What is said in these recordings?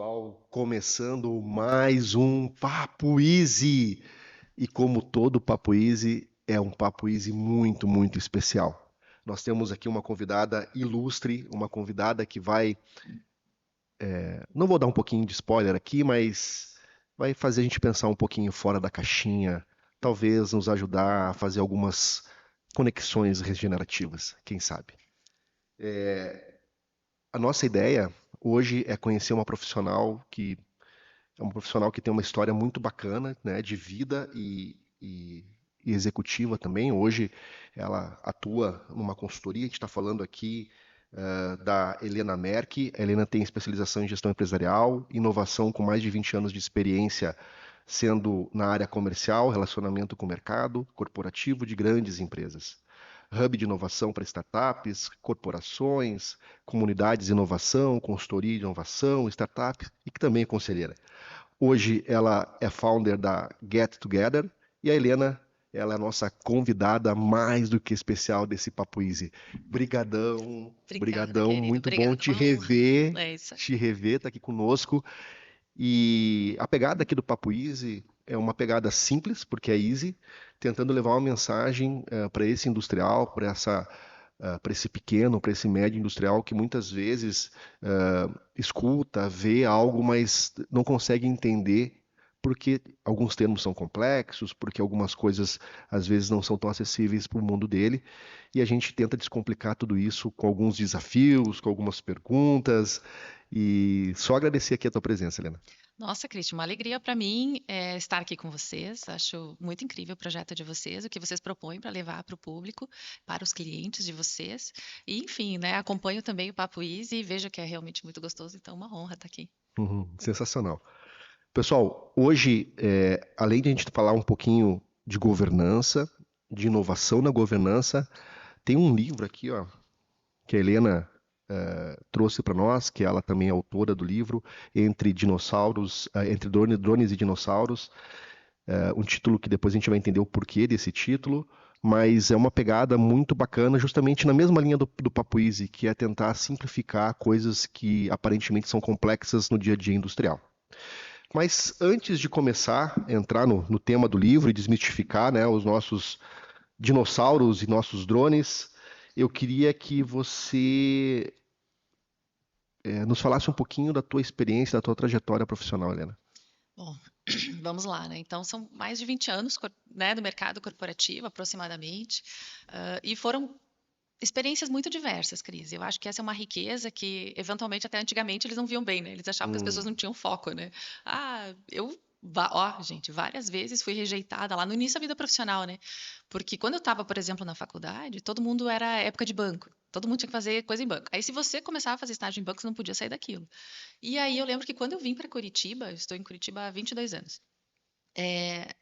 pessoal, começando mais um Papo Easy. E como todo Papo Easy, é um Papo Easy muito, muito especial. Nós temos aqui uma convidada ilustre, uma convidada que vai, não vou dar um pouquinho de spoiler aqui, mas vai fazer a gente pensar um pouquinho fora da caixinha, talvez nos ajudar a fazer algumas conexões regenerativas, quem sabe. A nossa ideia hoje é conhecer uma profissional que é uma profissional que tem uma história muito bacana, né, de vida e executiva também. Hoje ela atua numa consultoria. A gente está falando aqui da Helena Merck. A Helena tem especialização em gestão empresarial, inovação com mais de 20 anos de experiência, sendo na área comercial, relacionamento com o mercado corporativo de grandes empresas. Hub de inovação para startups, corporações, comunidades de inovação, consultoria de inovação, startups e que também é conselheira. Hoje ela é founder da Get Together e a Helena, ela é a nossa convidada mais do que especial desse Papo Easy. Brigadão, Obrigada, brigadão, querido. muito bom Obrigada. Uma honra. É isso aí. te rever, tá aqui conosco. E a pegada aqui do Papo Easy é uma pegada simples, porque é easy, tentando levar uma mensagem para esse industrial, para esse pequeno, para esse médio industrial que muitas vezes escuta, vê algo, mas não consegue entender porque alguns termos são complexos, porque algumas coisas às vezes não são tão acessíveis para o mundo dele, e a gente tenta descomplicar tudo isso com alguns desafios, com algumas perguntas, e só agradecer aqui a tua presença, Helena. Nossa, Cristian, uma alegria para mim estar aqui com vocês. Acho muito incrível o projeto de vocês, o que vocês propõem para levar para o público, para os clientes de vocês. E, enfim, né, acompanho também o Papo Easy e vejo que é realmente muito gostoso, então é uma honra estar aqui. Sensacional. Pessoal, hoje, além de a gente falar um pouquinho de governança, de inovação na governança, tem um livro aqui, ó, que a Helena trouxe para nós, que ela também é autora do livro, Entre Dinossauros, Entre Drones e Dinossauros, um título que depois a gente vai entender o porquê desse título, mas é uma pegada muito bacana, justamente na mesma linha do Papo Easy, que é tentar simplificar coisas que aparentemente são complexas no dia a dia industrial. Mas antes de começar a entrar no tema do livro e desmistificar, né, os nossos dinossauros e nossos drones, eu queria que você nos falasse um pouquinho da tua experiência, da tua trajetória profissional, Helena. Bom, vamos lá, né? Então, são mais de 20 anos, né, do mercado corporativo, aproximadamente, e foram experiências muito diversas, Cris. Eu acho que essa é uma riqueza que, eventualmente, até antigamente eles não viam bem, né? Eles achavam que as pessoas Hum, não tinham foco, né? Ah, ó, gente, várias vezes fui rejeitada lá no início da vida profissional, né? Porque quando eu estava, por exemplo, na faculdade, todo mundo era época de banco. Todo mundo tinha que fazer coisa em banco. Aí, se você começava a fazer estágio em banco, você não podia sair daquilo. E aí, eu lembro que quando eu vim para Curitiba, eu estou em Curitiba há 22 anos.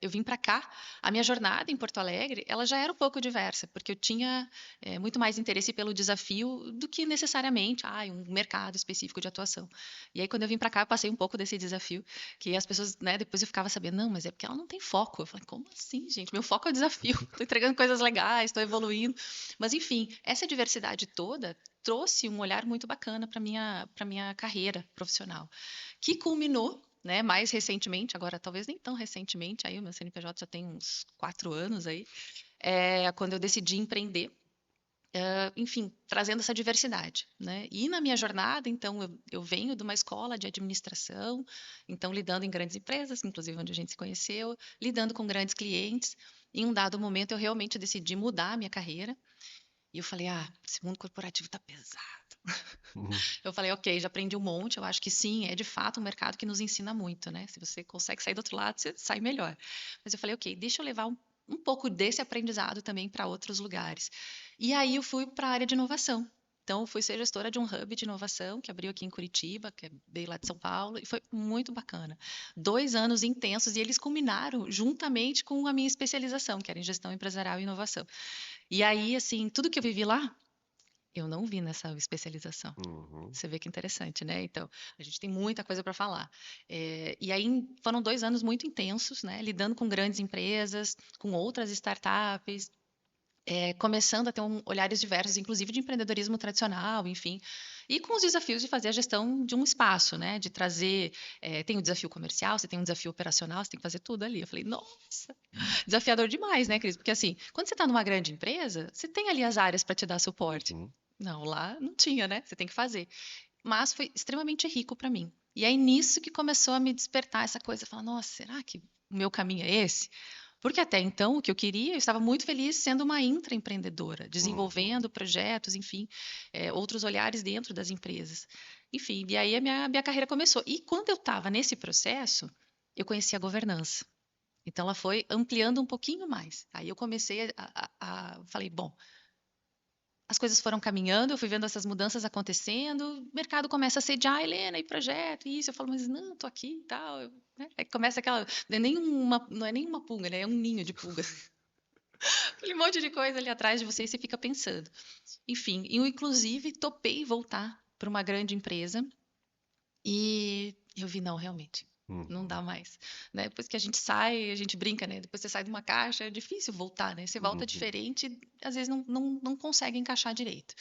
Eu vim para cá, a minha jornada em Porto Alegre, ela já era um pouco diversa, porque eu tinha muito mais interesse pelo desafio do que necessariamente um mercado específico de atuação. E aí, quando eu vim para cá, eu passei um pouco desse desafio, que as pessoas, né, depois eu ficava sabendo, não, mas é porque ela não tem foco. Eu falei, como assim, gente? Meu foco é o desafio, estou entregando coisas legais, estou evoluindo. Mas, enfim, essa diversidade toda trouxe um olhar muito bacana para minha carreira profissional, que culminou, né, mais recentemente, agora talvez nem tão recentemente, aí o meu CNPJ já tem uns 4 anos aí, quando eu decidi empreender, enfim, trazendo essa diversidade, né? E na minha jornada, então, eu venho de uma escola de administração, então lidando em grandes empresas, inclusive onde a gente se conheceu, lidando com grandes clientes. Em um dado momento, eu realmente decidi mudar a minha carreira. E eu falei, esse mundo corporativo tá pesado. uhum, Eu falei, ok, já aprendi um monte. Eu acho que sim, é de fato um mercado que nos ensina muito, né? Se você consegue sair do outro lado, você sai melhor. Mas eu falei, ok, deixa eu levar um pouco desse aprendizado também para outros lugares. E aí eu fui para a área de inovação. Então, eu fui ser gestora de um hub de inovação que abriu aqui em Curitiba, que é bem lá de São Paulo, e foi muito bacana. 2 anos intensos e eles culminaram juntamente com a minha especialização, que era em gestão empresarial e inovação. E aí, assim, tudo que eu vivi lá, eu não vi nessa especialização. uhum. Você vê que interessante, né? Então, a gente tem muita coisa para falar. E aí foram 2 anos muito intensos, né? Lidando com grandes empresas, com outras startups, começando a ter olhares diversos, inclusive de empreendedorismo tradicional, enfim, e com os desafios de fazer a gestão de um espaço, né? De trazer, tem o desafio comercial, você tem um desafio operacional, você tem que fazer tudo ali. Eu falei, nossa, desafiador demais, né, Cris? Porque assim, quando você está numa grande empresa, você tem ali as áreas para te dar suporte. Uhum. Não, lá não tinha, né? Você tem que fazer. Mas foi extremamente rico para mim. E aí nisso que começou a me despertar essa coisa, falar, nossa, será que o meu caminho é esse? Porque até então, o que eu queria, eu estava muito feliz sendo uma intraempreendedora, Uhum. desenvolvendo projetos, enfim, outros olhares dentro das empresas. Enfim, e aí a minha carreira começou. E quando eu estava nesse processo, eu conheci a governança. Então, ela foi ampliando um pouquinho mais. Aí eu comecei falei, bom, as coisas foram caminhando, eu fui vendo essas mudanças acontecendo, o mercado começa a sediar, Helena, e projeto, e isso. Eu falo, mas não, tô aqui e tal. Né? Aí começa aquela. Não é nem uma pulga, né? É um ninho de pulgas. Aquele monte de coisa ali atrás de você e você fica pensando. Enfim, eu inclusive topei voltar para uma grande empresa e eu vi, não, realmente, não Uhum. dá mais. Né? Depois que a gente sai, a gente brinca, né? Depois você sai de uma caixa, é difícil voltar, né? Você volta Uhum. diferente, às vezes não consegue encaixar direito.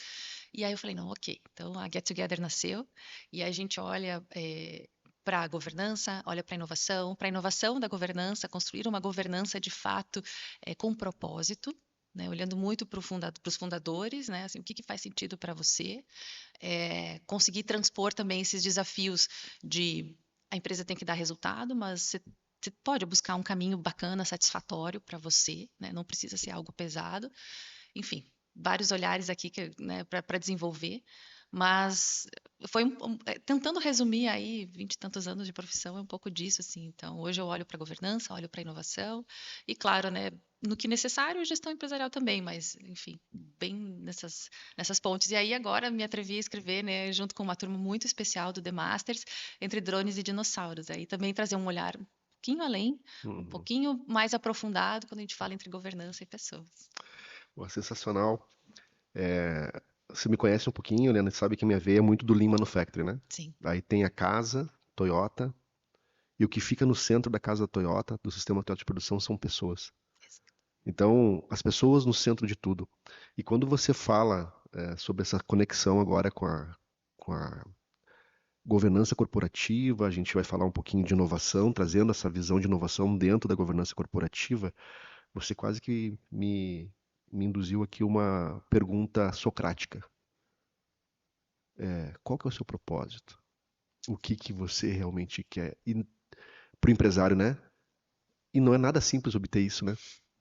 E aí eu falei, não, ok. Então a Get Together nasceu e a gente olha para a governança, olha para a inovação da governança, construir uma governança de fato com propósito, né, olhando muito para os fundadores, né, assim, o que faz sentido para você, conseguir transpor também esses desafios de a empresa tem que dar resultado, mas você pode buscar um caminho bacana, satisfatório para você, né, não precisa ser algo pesado. Enfim, vários olhares aqui né, para desenvolver, mas foi tentando resumir aí 20 e tantos anos de profissão, é um pouco disso, assim. Então, hoje eu olho para a governança, olho para a inovação e, claro, né, no que necessário, gestão empresarial também, mas, enfim, bem nessas pontes. E aí, agora, me atrevi a escrever, né, junto com uma turma muito especial do The Masters, entre drones e dinossauros. Aí também trazer um olhar um pouquinho além, um Uhum. pouquinho mais aprofundado quando a gente fala entre governança e pessoas. Pô, sensacional. É, você me conhece um pouquinho, né? Sabe que minha veia é muito do Lean Manufacturing, né? Sim. Aí tem a casa Toyota e o que fica no centro da casa Toyota, do sistema Toyota de produção, são pessoas. Então, as pessoas no centro de tudo. E quando você fala sobre essa conexão agora com a governança corporativa, a gente vai falar um pouquinho de inovação, trazendo essa visão de inovação dentro da governança corporativa, você quase que me induziu aqui uma pergunta socrática. Qual que é o seu propósito? O que que você realmente quer? E para o empresário, né? E não é nada simples obter isso, né?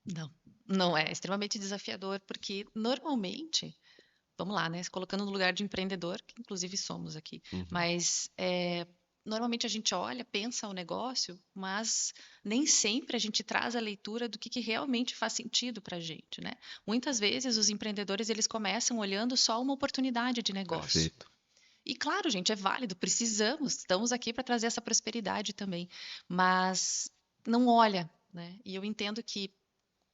Não, não é. É extremamente desafiador, porque normalmente, vamos lá, né? Se colocando no lugar de empreendedor, que inclusive somos aqui, Uhum. mas normalmente a gente olha, pensa o negócio, mas nem sempre a gente traz a leitura do que realmente faz sentido para a gente, né? Muitas vezes os empreendedores eles começam olhando só uma oportunidade de negócio. Perfeito. E claro, gente, é válido, precisamos, estamos aqui para trazer essa prosperidade também, mas não olha, né? E eu entendo que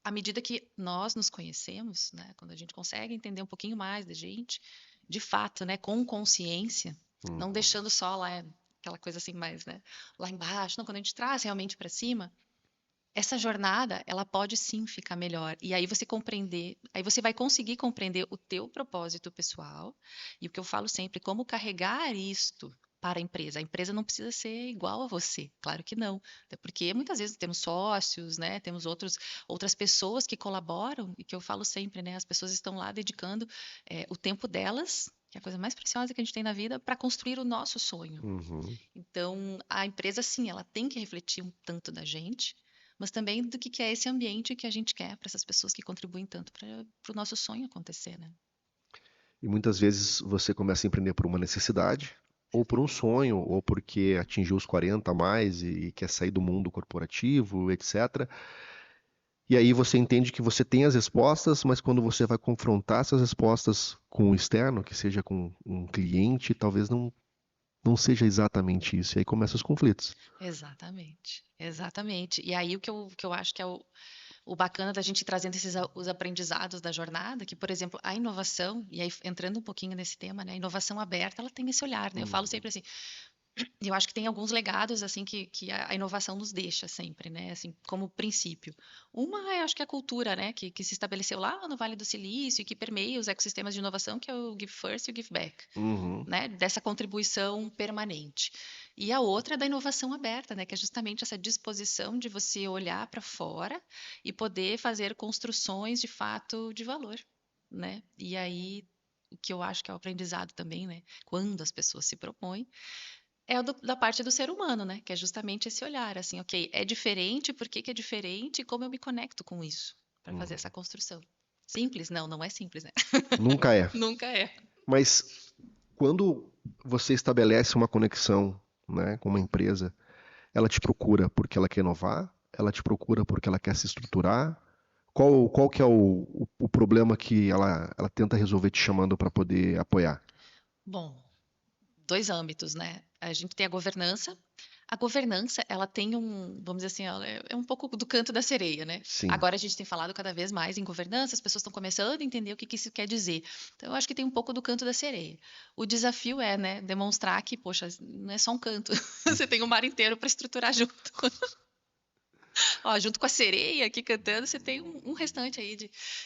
à medida que nós nos conhecemos, né, quando a gente consegue entender um pouquinho mais da gente, de fato, né, com consciência, não Uhum. deixando só lá aquela coisa assim mais, né, lá embaixo, não, quando a gente traz realmente para cima, essa jornada, ela pode sim ficar melhor. E aí você compreender, aí você vai conseguir compreender o teu propósito pessoal. E o que eu falo sempre, como carregar isto para a empresa. A empresa não precisa ser igual a você, claro que não. Até porque muitas vezes temos sócios, né? Temos outras pessoas que colaboram, e que eu falo sempre, né? As pessoas estão lá dedicando o tempo delas, que é a coisa mais preciosa que a gente tem na vida, para construir o nosso sonho. Uhum. Então, a empresa, sim, ela tem que refletir um tanto da gente, mas também do que é esse ambiente que a gente quer para essas pessoas que contribuem tanto para o nosso sonho acontecer, né? E muitas vezes você começa a empreender por uma necessidade, ou por um sonho, ou porque atingiu os 40 a mais e quer sair do mundo corporativo, etc. E aí você entende que você tem as respostas, mas quando você vai confrontar essas respostas com o externo, que seja com um cliente, talvez não seja exatamente isso. E aí começam os conflitos. Exatamente, exatamente. E aí o que eu acho que é o bacana da gente ir trazendo os aprendizados da jornada, que, por exemplo, a inovação, e aí entrando um pouquinho nesse tema, né? A inovação aberta, ela tem esse olhar, né? Eu falo Uhum. sempre assim, Eu acho que tem alguns legados assim que a inovação nos deixa sempre, né? Assim, como princípio. Uma, eu acho que é a cultura, né? Que se estabeleceu lá no Vale do Silício e que permeia os ecossistemas de inovação, que é o Give First e o Give Back, Uhum, né? Dessa contribuição permanente. E a outra é da inovação aberta, né? Que é justamente essa disposição de você olhar para fora e poder fazer construções de fato de valor, né? E aí o que eu acho que é o aprendizado também, né? Quando as pessoas se propõem é da parte do ser humano, né? Que é justamente esse olhar, assim, ok, é diferente, por que que é diferente e como eu me conecto com isso para fazer uhum. essa construção. Simples? Não, não é simples, né? Nunca é. Nunca é. Mas quando você estabelece uma conexão, né, com uma empresa, ela te procura porque ela quer inovar? Ela te procura porque ela quer se estruturar? Qual que é o problema que ela tenta resolver te chamando para poder apoiar? Bom, dois âmbitos, né? A gente tem a governança. A governança, ela tem vamos dizer assim, ela é um pouco do canto da sereia, né? Sim. Agora a gente tem falado cada vez mais em governança, as pessoas estão começando a entender o que isso quer dizer. Então, eu acho que tem um pouco do canto da sereia. O desafio é, né, demonstrar que, poxa, não é só um canto, você tem o mar inteiro para estruturar junto. Ó, junto com a sereia aqui cantando, você tem um restante aí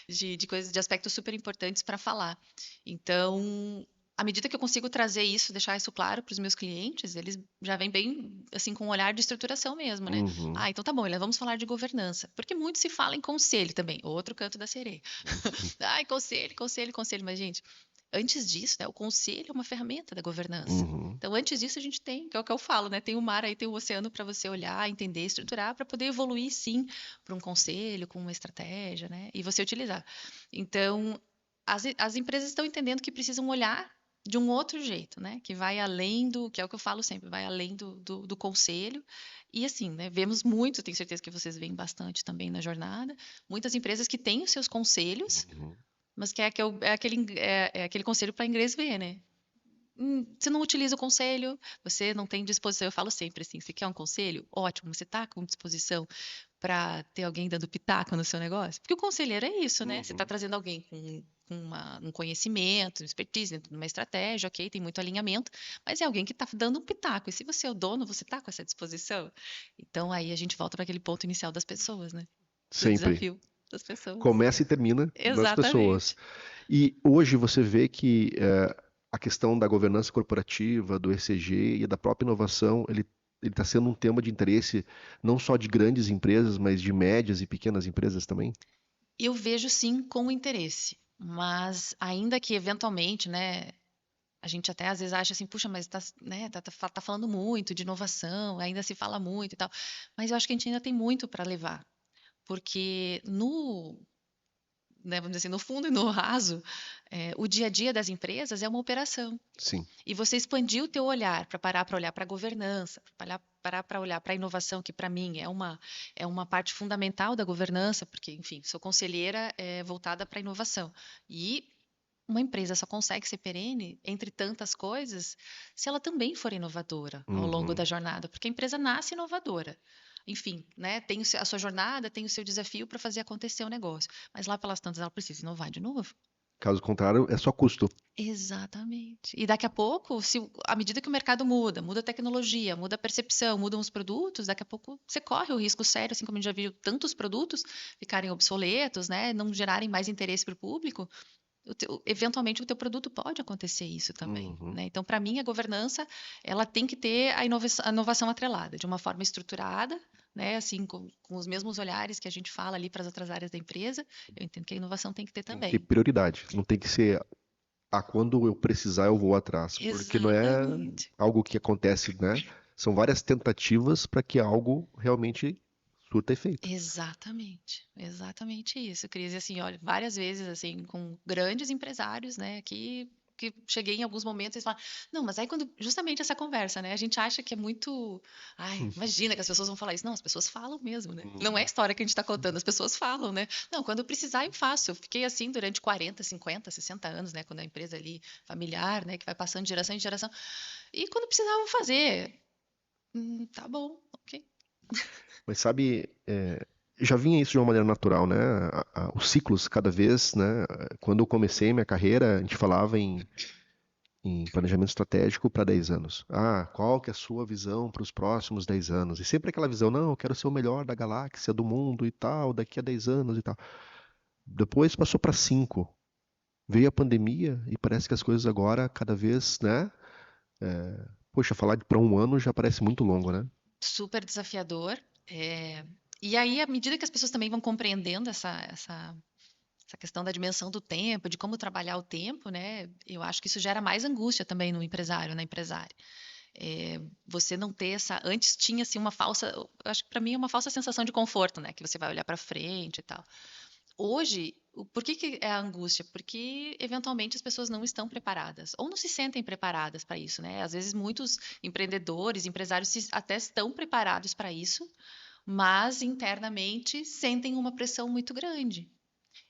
de coisas, de aspectos super importantes para falar. Então, à medida que eu consigo trazer isso, deixar isso claro para os meus clientes, eles já vêm bem, assim, com um olhar de estruturação mesmo, né? Uhum, Ah, então tá bom, Helena, vamos falar de governança. Porque muito se fala em conselho também, outro canto da sereia. uhum, Ai, conselho, conselho, conselho. Mas, gente, antes disso, né, o conselho é uma ferramenta da governança. uhum. Então, antes disso, a gente tem, que é o que eu falo, né? Tem o mar aí, tem o oceano para você olhar, entender, estruturar, para poder evoluir, sim, para um conselho, com uma estratégia, né? E você utilizar. Então, as empresas estão entendendo que precisam olhar de um outro jeito, né? Que vai além que é o que eu falo sempre, vai além do conselho. E assim, né? Vemos muito, tenho certeza que vocês veem bastante também na jornada, muitas empresas que têm os seus conselhos, Uhum. mas que é aquele conselho para inglês ver, né? Você não utiliza o conselho, você não tem disposição. Eu falo sempre assim: se quer um conselho, ótimo, você está com disposição para ter alguém dando pitaco no seu negócio? Porque o conselheiro é isso, né? Você está Uhum. trazendo alguém com um conhecimento, expertise dentro de uma estratégia, ok, tem muito alinhamento, mas é alguém que está dando um pitaco. E se você é o dono, você está com essa disposição? Então aí a gente volta para aquele ponto inicial das pessoas, né? Do Sempre. desafio das pessoas. Começa e termina nas pessoas. Exatamente. E hoje você vê que a questão da governança corporativa, do ECG e da própria inovação, ele está sendo um tema de interesse não só de grandes empresas, mas de médias e pequenas empresas também? Eu vejo sim com interesse, mas ainda que eventualmente, né, a gente até às vezes acha assim, puxa, mas tá, né, tá falando muito de inovação, ainda se fala muito e tal, mas eu acho que a gente ainda tem muito para levar, porque né, vamos dizer assim, no fundo e no raso, o dia a dia das empresas é uma operação. Sim. E você expandir o teu olhar para parar para olhar para a governança, para parar para olhar para a inovação, que para mim é uma parte fundamental da governança, porque, enfim, sou conselheira voltada para a inovação. E uma empresa só consegue ser perene, entre tantas coisas, se ela também for inovadora ao longo Uhum. da jornada, porque a empresa nasce inovadora. Enfim, né, tem a sua jornada, tem o seu desafio para fazer acontecer o negócio. Mas lá pelas tantas ela precisa inovar de novo. Caso contrário, é só custo. Exatamente. E daqui a pouco, à medida que o mercado muda, muda a tecnologia, muda a percepção, mudam os produtos, daqui a pouco você corre o risco sério, assim como a gente já viu tantos produtos ficarem obsoletos, né, não gerarem mais interesse para o público, eventualmente o teu produto pode acontecer isso também, Uhum. né? Então, para mim, a governança, ela tem que ter a inovação atrelada, de uma forma estruturada, né, assim, com os mesmos olhares que a gente fala ali para as outras áreas da empresa, eu entendo que a inovação tem que ter Tem que ter também. prioridade. Não tem que ser, quando eu precisar eu vou atrás. Porque não é Exatamente. algo que acontece, né? São várias tentativas para que algo realmente surta efeito. Exatamente isso, Cris. E assim, olha, várias vezes, assim, com grandes empresários, né, que cheguei em alguns momentos e eles falam, não, mas aí quando, justamente essa conversa, né, a gente acha que é muito, ai, imagina que as pessoas vão falar isso. Não, as pessoas falam mesmo, né? Não é Uhum. história que a gente está contando, as pessoas falam, né? Não, quando eu precisar eu faço. Eu fiquei assim durante 40, 50, 60 anos, né, quando a empresa ali familiar, né, que vai passando de geração em geração. E quando precisava fazer, tá bom, ok. Mas sabe, já vinha isso de uma maneira natural, né? Os ciclos, cada vez, né? Quando eu comecei minha carreira, a gente falava em em planejamento estratégico para 10 anos. Ah, qual que é a sua visão para os próximos 10 anos? E sempre aquela visão, não, eu quero ser o melhor da galáxia, do mundo e tal, daqui a 10 anos e tal. Depois passou para 5. Veio a pandemia e parece que as coisas agora, cada vez, né? Poxa, falar para um ano já parece muito longo, né? Super desafiador. E aí, à medida que as pessoas também vão compreendendo essa questão da dimensão do tempo, de como trabalhar o tempo, né? Eu acho que isso gera mais angústia também no empresário, na empresária. Você não ter essa. Antes tinha assim uma falsa. Eu acho que para mim é uma falsa sensação de conforto, né? Que você vai olhar para frente e tal. Hoje, por que é a angústia? Porque eventualmente as pessoas não estão preparadas ou não se sentem preparadas para isso, né? Às vezes muitos empreendedores, empresários até estão preparados para isso, mas internamente sentem uma pressão muito grande.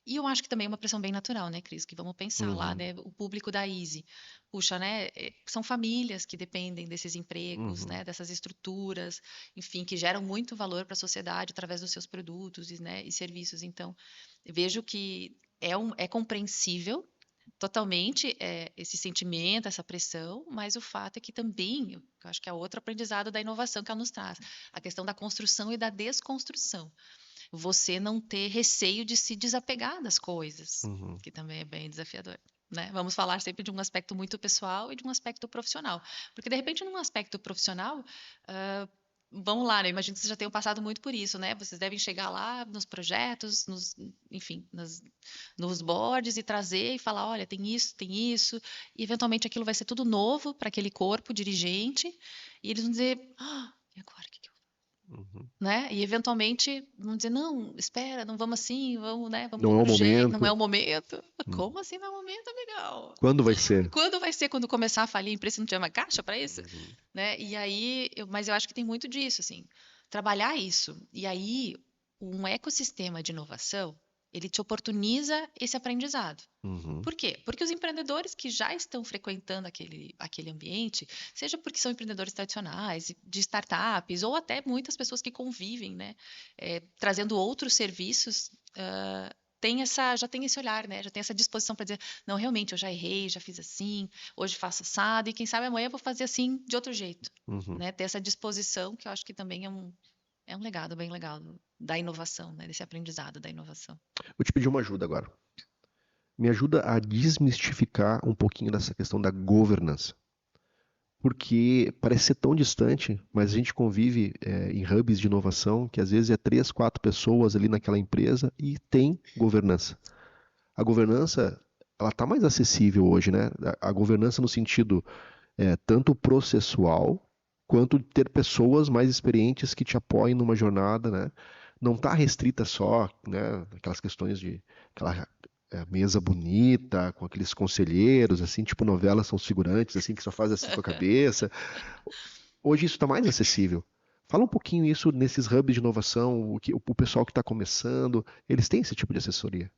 E eu acho que também é uma pressão bem natural, né, Cris? Que vamos pensar lá, Uhum, né? O público da Easy. Puxa, né? São famílias que dependem desses empregos, uhum, né? Dessas estruturas, enfim, que geram muito valor para a sociedade através dos seus produtos e, né, e serviços. Então, eu vejo que é compreensível totalmente esse sentimento, essa pressão, mas o fato é que também, eu acho que é outro aprendizado da inovação que ela nos traz, a questão da construção e da desconstrução, você não ter receio de se desapegar das coisas, uhum. que também é bem desafiador. Né? Vamos falar sempre de um aspecto muito pessoal e de um aspecto profissional. Porque, de repente, num aspecto profissional, vamos lá, né? Imagino que vocês já tenham passado muito por isso, né? Vocês devem chegar lá nos projetos, enfim, nos boards e trazer e falar, olha, tem isso, e eventualmente aquilo vai ser tudo novo para aquele corpo dirigente, e eles vão dizer, e agora, o que Uhum. né? E eventualmente vão dizer, não, espera, não vamos assim, vamos, né? Vamos de Não é o outro jeito, não é momento. o momento. Hum. Como assim não é o momento, amigão? Quando vai ser? Quando vai ser quando começar a falir a empresa e não tiver uma caixa para isso? Uhum, Né? E aí, mas eu acho que tem muito disso, assim, trabalhar isso. E aí, um ecossistema de inovação, ele te oportuniza esse aprendizado. uhum, Por quê? Porque os empreendedores que já estão frequentando aquele ambiente, seja porque são empreendedores tradicionais, de startups, ou até muitas pessoas que convivem, né, trazendo outros serviços, já tem esse olhar, né, já tem essa disposição para dizer, não, realmente, eu já errei, já fiz assim, hoje faço assado, e quem sabe amanhã eu vou fazer assim de outro jeito. uhum. Né, ter essa disposição, que eu acho que também é um legado bem legal da inovação, né, desse aprendizado da inovação. Vou te pedir uma ajuda agora. Me ajuda a desmistificar um pouquinho dessa questão da governança. Porque parece ser tão distante, mas a gente convive em hubs de inovação que às vezes é 3, 4 pessoas ali naquela empresa e tem governança. A governança, ela está mais acessível hoje, né? A governança no sentido tanto processual quanto de ter pessoas mais experientes que te apoiem numa jornada, né? Não está restrita só, né, aquelas questões de aquela mesa bonita, com aqueles conselheiros, assim, tipo novela São os Figurantes, assim, que só faz assim com a cabeça. Hoje isso está mais acessível. Fala um pouquinho isso nesses hubs de inovação, o pessoal que está começando, eles têm esse tipo de assessoria,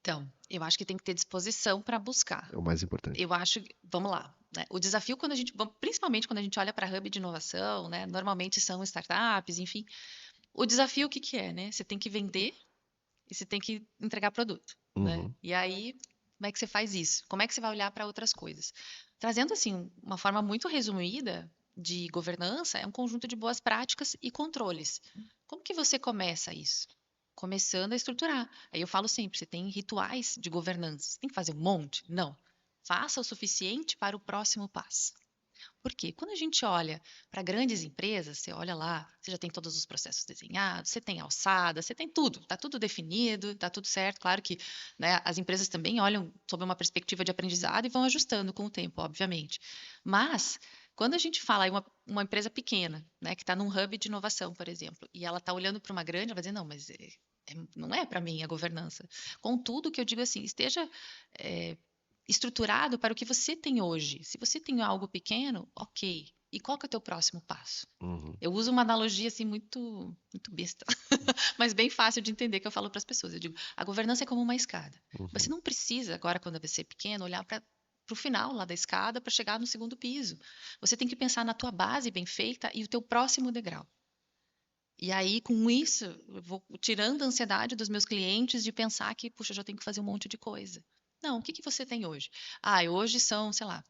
Então, eu acho que tem que ter disposição para buscar. é o mais importante. Eu acho, vamos lá, né? O desafio quando a gente, principalmente quando a gente olha para hub de inovação, né? Normalmente são startups, enfim. O desafio o que que é, né? Você tem que vender e você tem que entregar produto, né? Uhum, E aí, como é que você faz isso? Como é que você vai olhar para outras coisas? Trazendo assim uma forma muito resumida de governança, é um conjunto de boas práticas e controles. Como que você começa isso? Começando a estruturar. Aí eu falo sempre, você tem rituais de governança. Você tem que fazer um monte? Não. Faça o suficiente para o próximo passo. Por quê? Quando a gente olha para grandes empresas, você olha lá, você já tem todos os processos desenhados, você tem alçada, você tem tudo, está tudo definido, está tudo certo. Claro que, né, as empresas também olham sob uma perspectiva de aprendizado e vão ajustando com o tempo, obviamente. Mas, quando a gente fala em uma empresa pequena, né, que está num hub de inovação, por exemplo, e ela está olhando para uma grande, ela vai dizer, não, mas não é para mim a governança. Contudo, que eu digo assim, esteja estruturado para o que você tem hoje. Se você tem algo pequeno, ok. E qual que é o teu próximo passo? uhum, Eu uso uma analogia assim muito besta, mas bem fácil de entender que eu falo para as pessoas. Eu digo, a governança é como uma escada. Você uhum, não precisa agora quando você é pequeno olhar para o final lá da escada para chegar no segundo piso. Você tem que pensar na tua base bem feita e o teu próximo degrau. E aí, com isso, eu vou tirando a ansiedade dos meus clientes de pensar que, puxa, eu já tenho que fazer um monte de coisa. Não, o que que você tem hoje? Ah, hoje são, sei lá,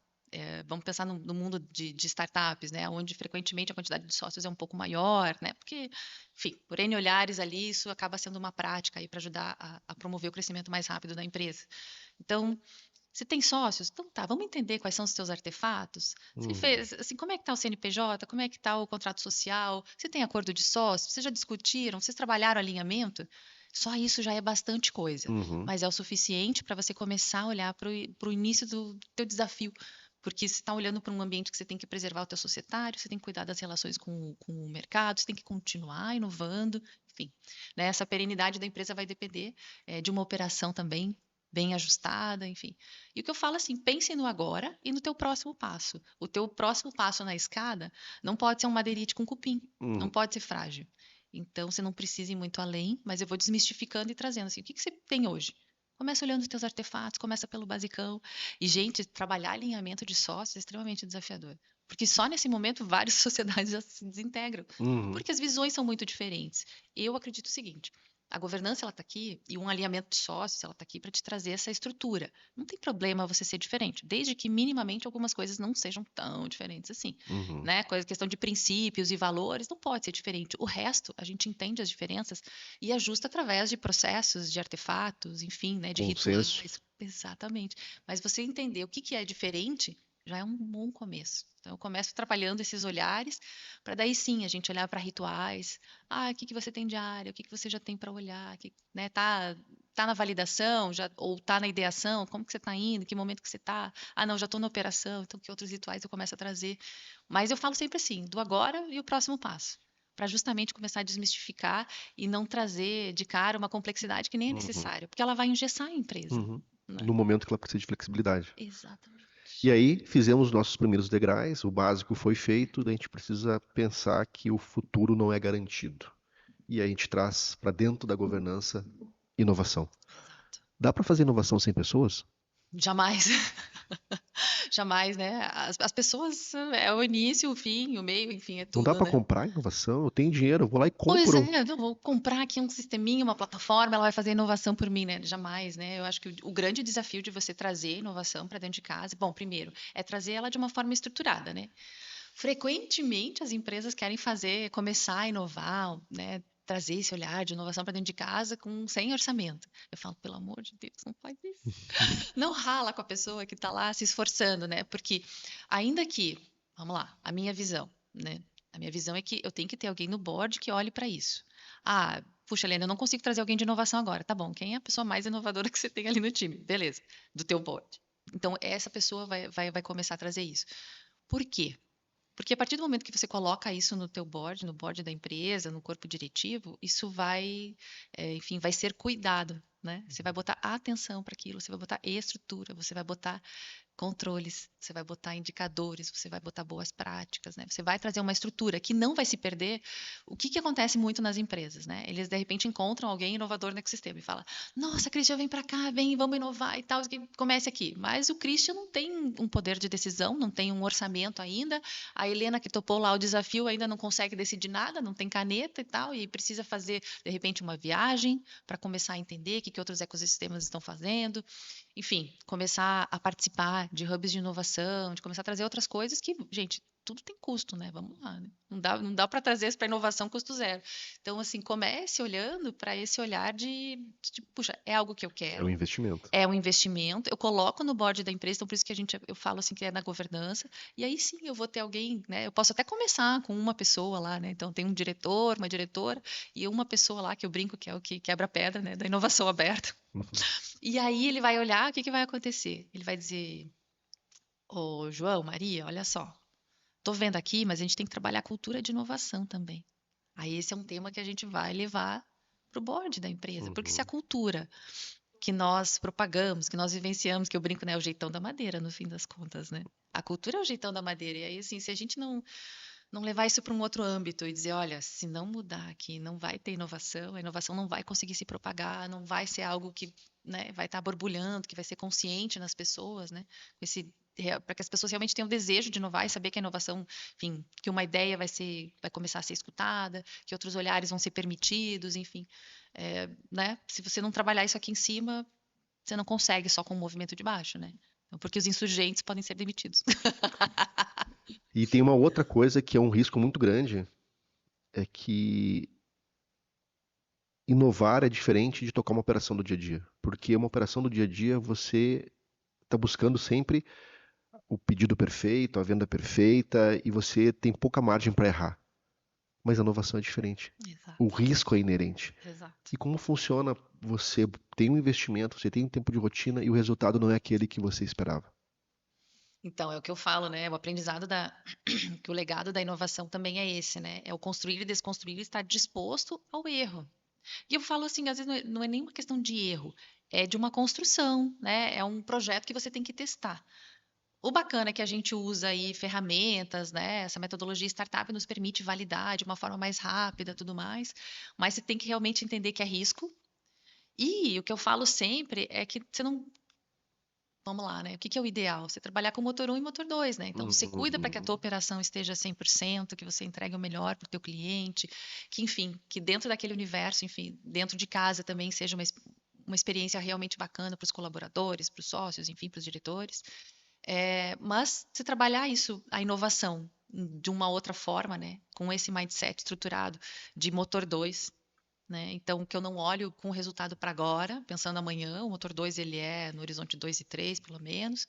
vamos pensar no mundo de startups, né, onde frequentemente a quantidade de sócios é um pouco maior, né, porque, enfim, por N olhares ali, isso acaba sendo uma prática aí para ajudar a promover o crescimento mais rápido da empresa. Então, você tem sócios? Então tá, vamos entender quais são os teus artefatos. Você fez, assim, como é que está o CNPJ? Como é que está o contrato social? Você tem acordo de sócio? Vocês já discutiram? Vocês trabalharam alinhamento? Só isso já é bastante coisa, Uhum. mas é o suficiente para você começar a olhar para o início do teu desafio. Porque você está olhando para um ambiente que você tem que preservar o teu societário, você tem que cuidar das relações com o mercado, você tem que continuar inovando, enfim. Né, essa perenidade da empresa vai depender de uma operação também bem ajustada, enfim. E o que eu falo assim, pense no agora e no teu próximo passo. O teu próximo passo na escada não pode ser um madeirite com cupim, não Uhum. pode ser frágil. Então, você não precisa ir muito além, mas eu vou desmistificando e trazendo assim, o que você tem hoje? Começa olhando os teus artefatos, começa pelo basicão. E, gente, trabalhar alinhamento de sócios é extremamente desafiador. Porque só nesse momento várias sociedades já se desintegram. Uhum. Porque as visões são muito diferentes. Eu acredito o seguinte: a governança ela está aqui e um alinhamento de sócios ela está aqui para te trazer essa estrutura. Não tem problema você ser diferente, desde que minimamente algumas coisas não sejam tão diferentes assim, Uhum. né? Questão de princípios e valores não pode ser diferente. O resto a gente entende as diferenças e ajusta através de processos, de artefatos, enfim, né? De Consenso. rituais. Exatamente. Mas você entender o que é diferente já é um bom começo. Então, eu começo trabalhando esses olhares, para daí sim a gente olhar para rituais. Ah, o que você tem de área? O que você já tem para olhar? Né, tá na validação, já, ou tá na ideação? Como que você está indo? Em que momento que você está? Ah, não, já estou na operação, então que outros rituais eu começo a trazer? Mas eu falo sempre assim, do agora e o próximo passo. Para justamente começar a desmistificar e não trazer de cara uma complexidade que nem é Uhum. necessária, porque ela vai engessar a empresa. Uhum. Né? No momento que ela precisa de flexibilidade. E Exatamente. aí fizemos nossos primeiros degraus, o básico foi feito, daí a gente precisa pensar que o futuro não é garantido. E aí a gente traz para dentro da governança inovação. Exato. Dá para fazer inovação sem pessoas? Jamais. Jamais, né? As pessoas é o início, o fim, o meio, enfim, é Não dá tudo, para né? comprar inovação? Eu tenho dinheiro, eu vou lá e Pois compro. é, eu vou comprar aqui um sisteminha, uma plataforma, ela vai fazer inovação por mim, né? Jamais, né? Eu acho que o grande desafio de você trazer inovação para dentro de casa, bom, primeiro, é trazer ela de uma forma estruturada, né? Frequentemente as empresas querem começar a inovar, né? Trazer esse olhar de inovação para dentro de casa sem orçamento. Eu falo, pelo amor de Deus, não faz isso. Não rala com a pessoa que está lá se esforçando, né? Porque ainda que, vamos lá, a minha visão, né? A minha visão é que eu tenho que ter alguém no board que olhe para isso. Ah, puxa, Helena, eu não consigo trazer alguém de inovação agora. Tá bom, quem é a pessoa mais inovadora que você tem ali no time? Beleza, do teu board. Então, essa pessoa vai começar a trazer isso. Por quê? Porque a partir do momento que você coloca isso no teu board, no board da empresa, no corpo diretivo, isso vai, enfim, vai ser cuidado, né? Você vai botar atenção para aquilo, você vai botar estrutura, você vai botar controles, você vai botar indicadores, você vai botar boas práticas, né? Você vai trazer uma estrutura que não vai se perder. O que acontece muito nas empresas, né? Eles de repente encontram alguém inovador no ecossistema e fala: "Nossa, Christian, vem para cá, vem, vamos inovar e tal, que comece aqui". Mas o Christian não tem um poder de decisão, não tem um orçamento ainda. A Helena que topou lá o desafio ainda não consegue decidir nada, não tem caneta e tal, e precisa fazer de repente uma viagem para começar a entender o que outros ecossistemas estão fazendo. Enfim, começar a participar de hubs de inovação, de começar a trazer outras coisas que, gente, tudo tem custo, né? Vamos lá, né? Não dá para trazer isso para inovação custo zero. Então, assim, comece olhando para esse olhar puxa, é algo que eu É um quero, investimento. é um investimento, eu coloco no board da empresa, então por isso que eu falo assim que é na governança, e aí sim eu vou ter alguém, né? Eu posso até começar com uma pessoa lá, né? Então tem um diretor, uma diretora e uma pessoa lá que eu brinco que é o que quebra a pedra, né? Da inovação aberta. Uhum. E aí ele vai olhar, o que vai acontecer? Ele vai dizer: "Ô, João, Maria, olha só, tô vendo aqui, mas a gente tem que trabalhar a cultura de inovação também". Aí esse é um tema que a gente vai levar para o board da empresa, porque se a Uhum. cultura que nós propagamos, que nós vivenciamos, que eu brinco, né, é o jeitão da madeira, no fim das contas, né? A cultura é o jeitão da madeira. E aí, assim, se a gente não levar isso para um outro âmbito e dizer, olha, se não mudar aqui, não vai ter inovação, a inovação não vai conseguir se propagar, não vai ser algo que, né, vai estar borbulhando, que vai ser consciente nas pessoas, né? Para que as pessoas realmente tenham desejo de inovar e saber que a inovação, enfim, que uma ideia vai começar a ser escutada, que outros olhares vão ser permitidos, enfim, né? Se você não trabalhar isso aqui em cima, você não consegue só com o movimento de baixo, né? porque os insurgentes podem ser demitidos. E tem uma outra coisa que é um risco muito grande, é que inovar é diferente de tocar uma operação do dia a dia. Porque uma operação do dia a dia, você está buscando sempre o pedido perfeito, a venda perfeita, e você tem pouca margem para errar. Mas a inovação é diferente. O Exato, risco é inerente. exato. E como funciona? Você tem um investimento, você tem um tempo de rotina e o resultado não é aquele que você esperava. Então, é o que eu falo, né? O aprendizado que o legado da inovação também é esse, né? É o construir e desconstruir e estar disposto ao erro. E eu falo assim, às vezes não é nem uma questão de erro, é de uma construção, né? É um projeto que você tem que testar. O bacana é que a gente usa aí ferramentas, né? Essa metodologia startup nos permite validar de uma forma mais rápida, tudo mais, mas você tem que realmente entender que é risco. E o que eu falo sempre é que você não. Vamos lá, né? O que que é o ideal? Você trabalhar com motor um e motor 2, né? Então, você cuida para que a tua operação esteja 100%, que você entregue o melhor para o teu cliente, que, enfim, que dentro daquele universo, enfim, dentro de casa também seja uma experiência realmente bacana para os colaboradores, para os sócios, enfim, para os diretores. Mas se trabalhar isso, a inovação, de uma outra forma, né? Com esse mindset estruturado de motor 2, né? Então, que eu não olho com o resultado para agora, pensando amanhã, o motor 2 ele é no horizonte 2 e 3, pelo menos.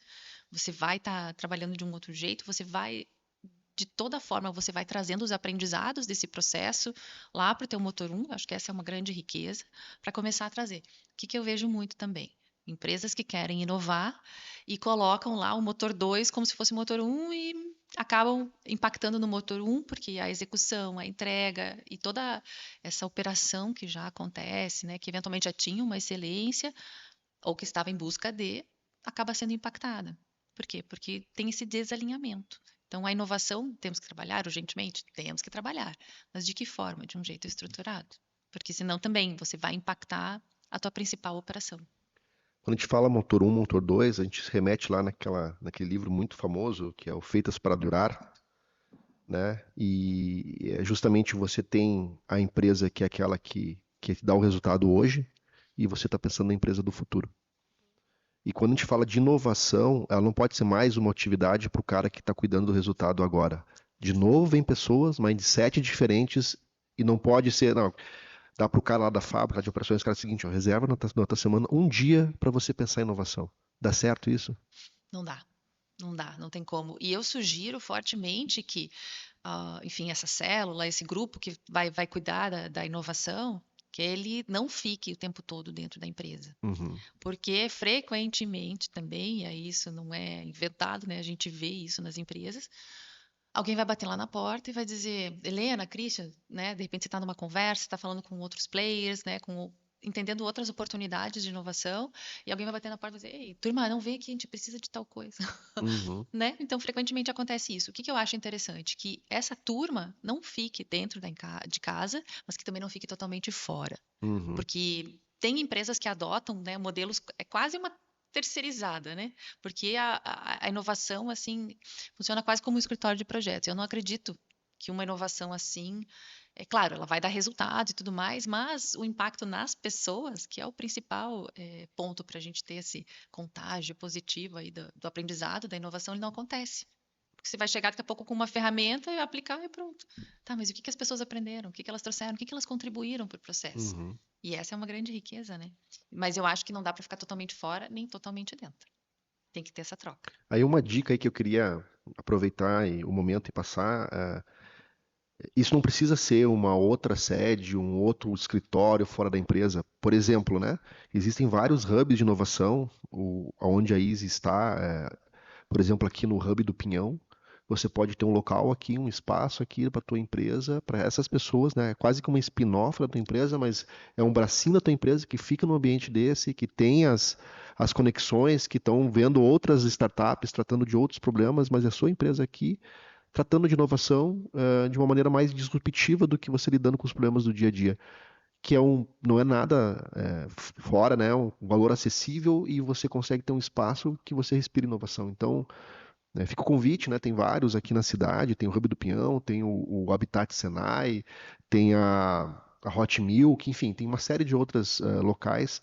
Você vai estar trabalhando de um outro jeito, você vai de toda forma, você vai trazendo os aprendizados desse processo lá para o teu motor um. Acho que essa é uma grande riqueza para começar a trazer. O que eu vejo muito também? Empresas que querem inovar e colocam lá o motor 2 como se fosse o motor um e acabam impactando no motor um porque a execução, a entrega e toda essa operação que já acontece, né, que eventualmente já tinha uma excelência ou que estava em busca de, acaba sendo impactada. Por quê? Porque tem esse desalinhamento. Então, a inovação, temos que trabalhar urgentemente? Temos que trabalhar. Mas de que forma? De um jeito estruturado. Porque senão também você vai impactar a tua principal operação. Quando a gente fala motor um, motor 2, a gente se remete lá naquele livro muito famoso, que é o Feitas para Durar, né? E justamente você tem a empresa que é aquela que dá o resultado hoje, e você está pensando na empresa do futuro. E quando a gente fala de inovação, ela não pode ser mais uma atividade para o cara que está cuidando do resultado agora. De novo, vem pessoas, mindset diferentes, e não pode ser, não, dá para o cara lá da fábrica de operações, cara, é o seguinte, ó, reserva na tua semana um dia para você pensar em inovação. Dá certo isso? Não dá. Não dá, não tem como. E eu sugiro fortemente que, enfim, essa célula, esse grupo que vai cuidar da inovação, que ele não fique o tempo todo dentro da empresa. Uhum. Porque frequentemente também, e aí isso não é inventado, né? A gente vê isso nas empresas. Alguém vai bater lá na porta e vai dizer, Helena, Christian, né? De repente você está numa conversa, está falando com outros players, né? Entendendo outras oportunidades de inovação, e alguém vai bater na porta e vai dizer, ei, turma, não vê que a gente precisa de tal coisa, Uhum. né? Então, frequentemente acontece isso. O que eu acho interessante? Que essa turma não fique dentro de casa, mas que também não fique totalmente fora. Uhum. Porque tem empresas que adotam, né, modelos, é quase uma terceirizada, né? Porque a inovação, assim, funciona quase como um escritório de projetos. Eu não acredito que uma inovação assim, é claro, ela vai dar resultado e tudo mais, mas o impacto nas pessoas, que é o principal ponto para a gente ter esse contágio positivo aí do aprendizado, da inovação, ele não acontece. Porque você vai chegar daqui a pouco com uma ferramenta e aplicar e pronto. Tá, mas o que que as pessoas aprenderam? O que que elas trouxeram? O que que elas contribuíram para o processo? Uhum. E essa é uma grande riqueza, né? Mas eu acho que não dá para ficar totalmente fora nem totalmente dentro. Tem que ter essa troca. Aí uma dica aí que eu queria aproveitar o momento e passar, isso não precisa ser uma outra sede, um outro escritório fora da empresa. Por exemplo, né, existem vários hubs de inovação, onde a Easy está, por exemplo, aqui no Hub do Pinhão, você pode ter um local aqui, um espaço aqui para a tua empresa, para essas pessoas, né, é quase que uma spin-off da tua empresa, mas é um bracinho da tua empresa que fica no ambiente desse, que tem as conexões, que estão vendo outras startups, tratando de outros problemas, mas é a sua empresa aqui tratando de inovação de uma maneira mais disruptiva do que você lidando com os problemas do dia a dia, que não é nada fora, né? Um valor acessível e você consegue ter um espaço que você respira inovação. Então, fica o convite, né? Tem vários aqui na cidade, tem o Hub do Pinhão, tem o Habitat Senai, tem a Hot Milk, enfim, tem uma série de outros locais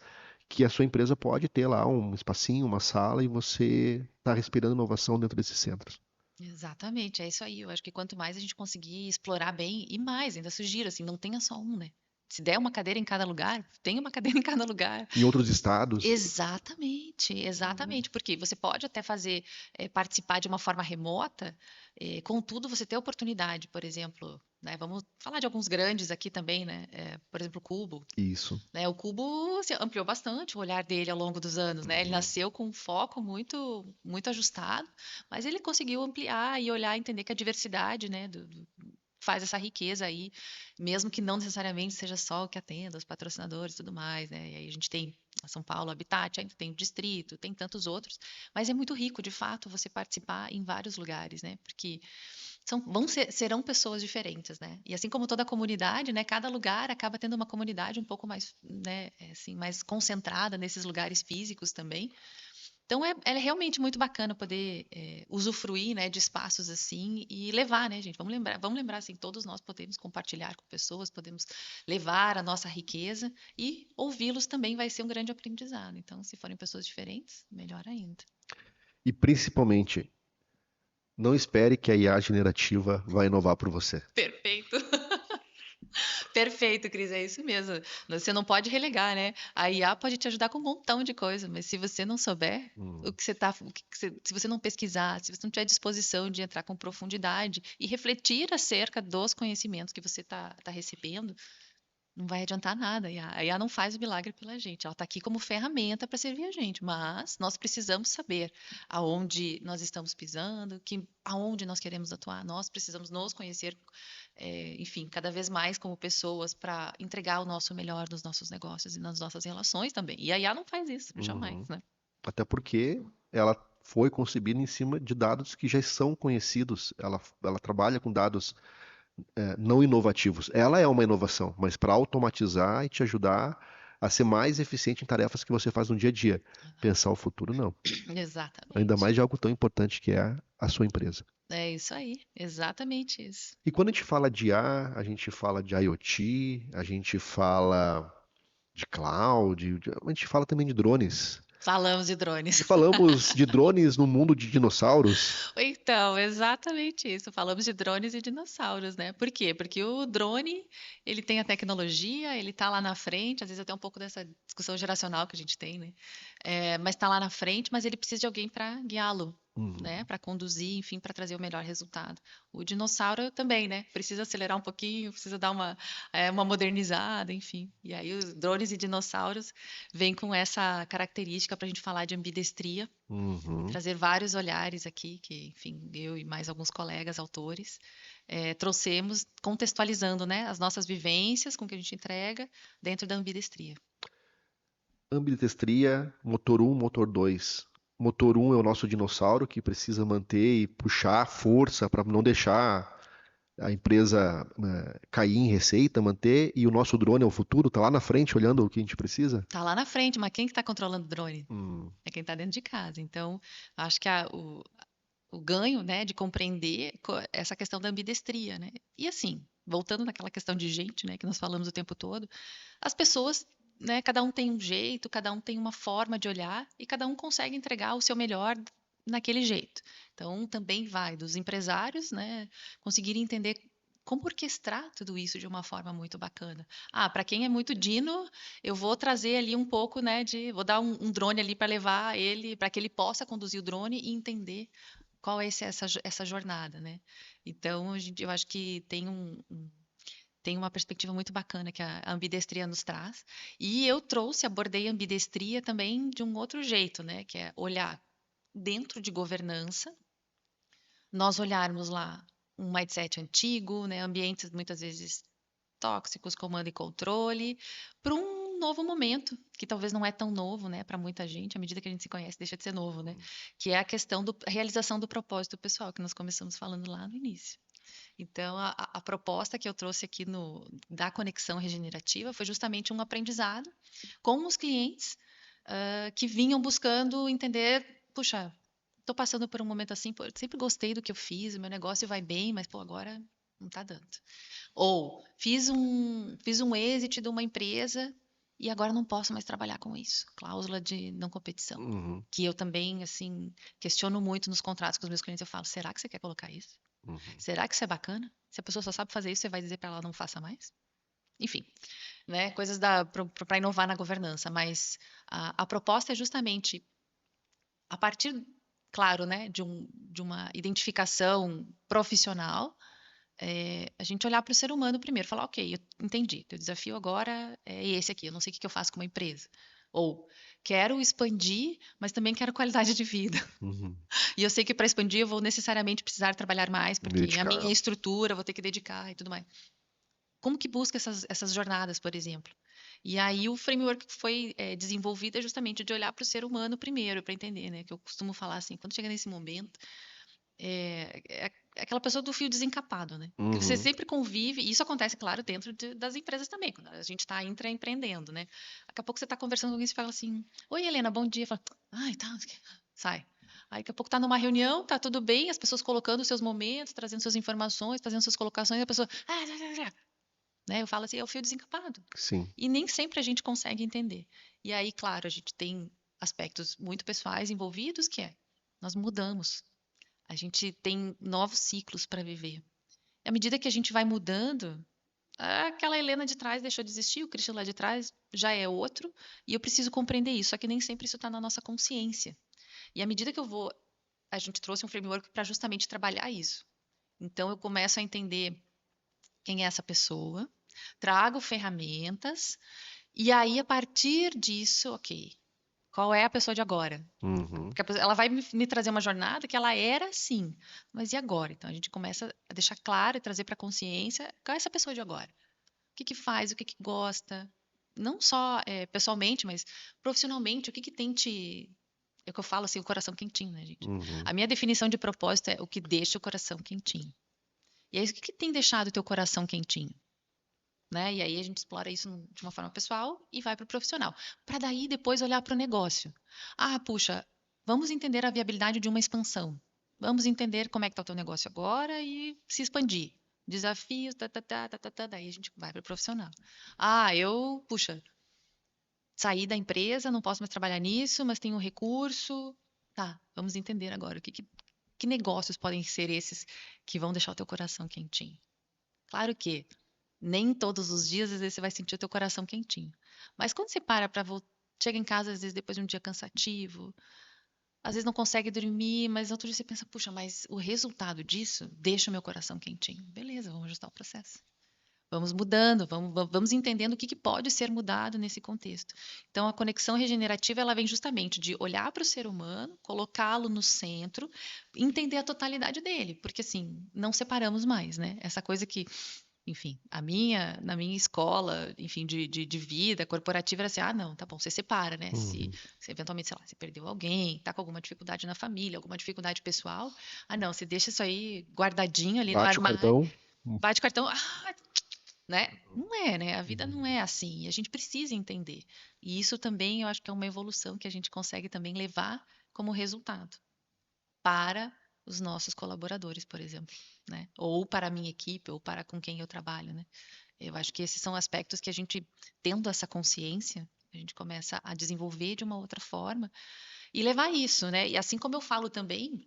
que a sua empresa pode ter lá um espacinho, uma sala, e você está respirando inovação dentro desses centros. Exatamente, é isso aí. Eu acho que quanto mais a gente conseguir explorar bem, e mais, ainda sugiro, assim, não tenha só um, né? Se der uma cadeira em cada lugar, tenha uma cadeira em cada lugar. Em outros estados. Exatamente, exatamente, porque você pode até fazer, participar de uma forma remota, contudo, você ter a oportunidade, por exemplo, né, vamos falar de alguns grandes aqui também, né, por exemplo, o Cubo, Isso. né, o Cubo se ampliou bastante o olhar dele ao longo dos anos, né, ele Uhum. nasceu com um foco muito, muito ajustado, mas ele conseguiu ampliar e olhar, entender que a diversidade, né, faz essa riqueza aí, mesmo que não necessariamente seja só o que atenda, os patrocinadores e tudo mais, né? E aí a gente tem a São Paulo Habitat, ainda tem o Distrito, tem tantos outros, mas é muito rico, de fato, você participar em vários lugares, né? Porque serão pessoas diferentes, né? E assim como toda comunidade, né? Cada lugar acaba tendo uma comunidade um pouco mais, né? Assim, mais concentrada nesses lugares físicos também. Então é realmente muito bacana poder usufruir, né, de espaços assim e levar, né, gente? Vamos lembrar assim, todos nós podemos compartilhar com pessoas, podemos levar a nossa riqueza e ouvi-los também vai ser um grande aprendizado. Então, se forem pessoas diferentes, melhor ainda. E principalmente, não espere que a IA generativa vai inovar por você. Perfeito. Perfeito, Cris, é isso mesmo. Você não pode relegar, né? A IA pode te ajudar com um montão de coisa, mas se você não souber Hum. se você não pesquisar, se você não tiver disposição de entrar com profundidade e refletir acerca dos conhecimentos que você está recebendo, não vai adiantar nada. A IA não faz o milagre pela gente. Ela está aqui como ferramenta para servir a gente, mas nós precisamos saber aonde nós estamos pisando, aonde nós queremos atuar. Nós precisamos nos conhecer, enfim, cada vez mais como pessoas para entregar o nosso melhor nos nossos negócios e nas nossas relações também. E a IA não faz isso, jamais, Uhum. né? Até porque ela foi concebida em cima de dados que já são conhecidos. Ela trabalha com dados não inovativos. Ela é uma inovação, mas para automatizar e te ajudar a ser mais eficiente em tarefas que você faz no dia a dia. Pensar o futuro, não. Ainda Exatamente. mais de algo tão importante que é a sua empresa. É isso aí, exatamente isso. E quando a gente fala de IA, a gente fala de IoT, a gente fala de cloud, a gente fala também de drones. Falamos de drones. E falamos de drones no mundo de dinossauros. Então, exatamente isso. Falamos de drones e dinossauros, né? Por quê? Porque o drone, ele tem a tecnologia, ele está lá na frente, às vezes até um pouco dessa discussão geracional que a gente tem, né? Mas está lá na frente, mas ele precisa de alguém para guiá-lo, né? Uhum. Para conduzir, enfim, para trazer o melhor resultado. O dinossauro também, né? Precisa acelerar um pouquinho, precisa dar uma modernizada, enfim. E aí os drones e dinossauros vêm com essa característica para a gente falar de ambidestria e Uhum. trazer vários olhares aqui, que, enfim, eu e mais alguns colegas autores trouxemos, contextualizando, né, as nossas vivências com o que a gente entrega dentro da ambidestria. Ambidestria, motor um, motor 2. Motor um é o nosso dinossauro que precisa manter e puxar força para não deixar a empresa cair em receita, manter, e o nosso drone é o futuro, tá lá na frente olhando o que a gente precisa. Tá lá na frente, mas quem que está controlando o drone? Hum. É quem está dentro de casa. Então, acho que o ganho, né, de compreender essa questão da ambidestria, né? E assim, voltando naquela questão de gente, né, que nós falamos o tempo todo, as pessoas, né, cada um tem um jeito, cada um tem uma forma de olhar e cada um consegue entregar o seu melhor naquele jeito. Então, também vai dos empresários, né, conseguirem entender como orquestrar tudo isso de uma forma muito bacana. Ah, para quem é muito dino, eu vou trazer ali um pouco, né, vou dar um drone ali para levar ele, para que ele possa conduzir o drone e entender qual é essa jornada, né? Então, eu acho que tem uma perspectiva muito bacana que a ambidestria nos traz. E eu abordei a ambidestria também de um outro jeito, né? Que é olhar dentro de governança, nós olharmos lá um mindset antigo, né? Ambientes muitas vezes tóxicos, comando e controle, para um novo momento, que talvez não é tão novo, né, para muita gente, à medida que a gente se conhece, deixa de ser novo, né? Que é a questão da realização do propósito pessoal, que nós começamos falando lá no início. Então, a proposta que eu trouxe aqui da conexão regenerativa foi justamente um aprendizado com os clientes que vinham buscando entender, puxa, estou passando por um momento assim, pô, eu sempre gostei do que eu fiz, o meu negócio vai bem, mas pô, agora não está dando. Ou fiz um exit de uma empresa e agora não posso mais trabalhar com isso. Cláusula de não competição. Uhum. Que eu também, assim, questiono muito nos contratos com os meus clientes. Eu falo, será que você quer colocar isso? Uhum. Será que isso é bacana? Se a pessoa só sabe fazer isso, você vai dizer para ela não faça mais? Enfim, né? Coisas para inovar na governança. Mas a proposta é justamente, a partir, claro, né, de uma identificação profissional, a gente olhar para o ser humano primeiro, falar, ok, eu entendi, teu desafio agora é esse aqui, eu não sei o que que eu faço com uma empresa. Ou quero expandir, mas também quero qualidade de vida. Uhum. E eu sei que para expandir eu vou necessariamente precisar trabalhar mais, porque a Dedicar. minha estrutura eu vou ter que dedicar e tudo mais. Como que busca essas jornadas, por exemplo? E aí o framework que foi desenvolvido é justamente de olhar para o ser humano primeiro, para entender, né? Que eu costumo falar assim, quando chega nesse momento, é aquela pessoa do fio desencapado, né? Que você Uhum. sempre convive, e isso acontece, claro, dentro das empresas também, quando a gente está intraempreendendo, né? Daqui a pouco você está conversando com alguém e fala assim, oi, Helena, bom dia. Fala, ai, tá, sai. Aí daqui a pouco tá numa reunião, tá tudo bem, as pessoas colocando os seus momentos, trazendo suas informações, fazendo suas colocações, e a pessoa, né? Eu falo assim, é o fio desencapado. Sim. E nem sempre a gente consegue entender. E aí, claro, a gente tem aspectos muito pessoais envolvidos, que nós mudamos. A gente tem novos ciclos para viver. E à medida que a gente vai mudando, aquela Helena de trás deixou de existir, o Christian lá de trás já é outro, e eu preciso compreender isso, só que nem sempre isso está na nossa consciência. E à medida que eu vou, a gente trouxe um framework para justamente trabalhar isso. Então eu começo a entender quem é essa pessoa, trago ferramentas, e aí a partir disso, ok, qual é a pessoa de agora? Uhum. Porque ela vai me trazer uma jornada que ela era assim, mas e agora? Então a gente começa a deixar claro e trazer para a consciência qual é essa pessoa de agora. O que que faz, o que que gosta, não só pessoalmente, mas profissionalmente, o que que tem te. É o que eu falo assim, o coração quentinho, né, gente? Uhum. A minha definição de propósito é o que deixa o coração quentinho. E é isso, o que que tem deixado o teu coração quentinho? Né? E aí a gente explora isso de uma forma pessoal e vai para o profissional. Para daí depois olhar para o negócio. Ah, puxa, vamos entender a viabilidade de uma expansão. Vamos entender como é que está o teu negócio agora e se expandir. Desafios, daí a gente vai para o profissional. Ah, puxa, saí da empresa, não posso mais trabalhar nisso, mas tenho um recurso. Tá, vamos entender agora que negócios podem ser esses que vão deixar o teu coração quentinho. Claro que nem todos os dias, às vezes, você vai sentir o teu coração quentinho. Mas quando você para chega em casa, às vezes, depois de um dia cansativo, às vezes não consegue dormir, mas outro dia você pensa, puxa, mas o resultado disso deixa o meu coração quentinho. Beleza, vamos ajustar o processo. Vamos mudando, vamos entendendo o que pode ser mudado nesse contexto. Então, a conexão regenerativa, ela vem justamente de olhar para o ser humano, colocá-lo no centro, entender a totalidade dele, porque assim, não separamos mais, né? Essa coisa que, enfim, na minha escola, enfim, de vida corporativa, era assim, ah, não, tá bom, você separa, né? Uhum. Se eventualmente, sei lá, você perdeu alguém, tá com alguma dificuldade na família, alguma dificuldade pessoal, ah, não, você deixa isso aí guardadinho ali no Bate o armário, cartão. bate o cartão, né? Não é, né? A vida não Uhum. é assim, e a gente precisa entender. E isso também eu acho que é uma evolução que a gente consegue também levar como resultado para os nossos colaboradores, por exemplo, né? Ou para a minha equipe, ou para com quem eu trabalho, né? Eu acho que esses são aspectos que a gente, tendo essa consciência, a gente começa a desenvolver de uma outra forma e levar isso, né? E assim como eu falo também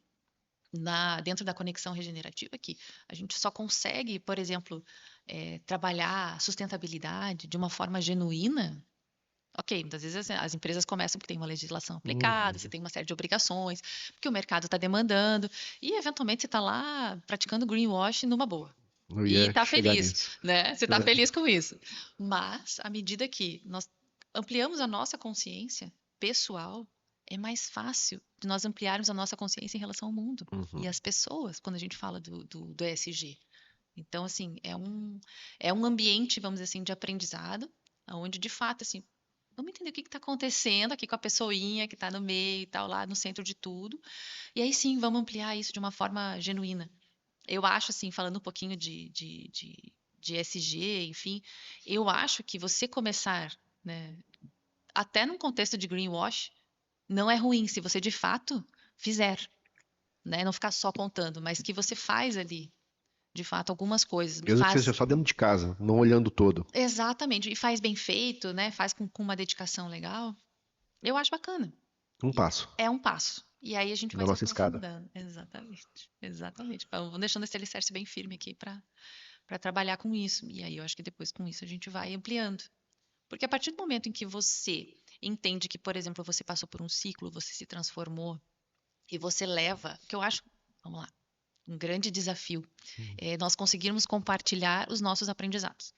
dentro da conexão regenerativa, que a gente só consegue, por exemplo, trabalhar sustentabilidade de uma forma genuína. Ok, muitas vezes as empresas começam porque tem uma legislação aplicada, você Uhum. tem uma série de obrigações, porque o mercado está demandando, e eventualmente você está lá praticando greenwash numa boa. Eu E ia está chegar feliz, nisso. né? Você está É. feliz com isso. Mas, à medida que nós ampliamos a nossa consciência pessoal, é mais fácil de nós ampliarmos a nossa consciência em relação ao mundo e Uhum. às pessoas, quando a gente fala do ESG. Então, assim, é um ambiente, vamos dizer assim, de aprendizado, onde, de fato, assim, vamos entender o que está acontecendo aqui com a pessoinha que está no meio e tal, lá no centro de tudo. E aí sim, vamos ampliar isso de uma forma genuína. Eu acho, assim, falando um pouquinho de SG, enfim, eu acho que você começar, né, até num contexto de greenwash, não é ruim se você de fato fizer, né? Não ficar só contando, mas que você faz ali. de fato, algumas coisas. Mesmo que seja só dentro de casa, não olhando todo. Exatamente, e faz bem feito, né? Faz com uma dedicação legal. Eu acho bacana. Um passo É um passo. E aí a gente na vai se nossa escada. aprofundando. Exatamente. Exatamente. Vamos deixando esse alicerce bem firme aqui para trabalhar com isso. E aí eu acho que depois com isso a gente vai ampliando. Porque a partir do momento em que você entende que, por exemplo, você passou por um ciclo, você se transformou e você leva, que eu acho, vamos lá, um grande desafio é nós conseguirmos compartilhar os nossos aprendizados.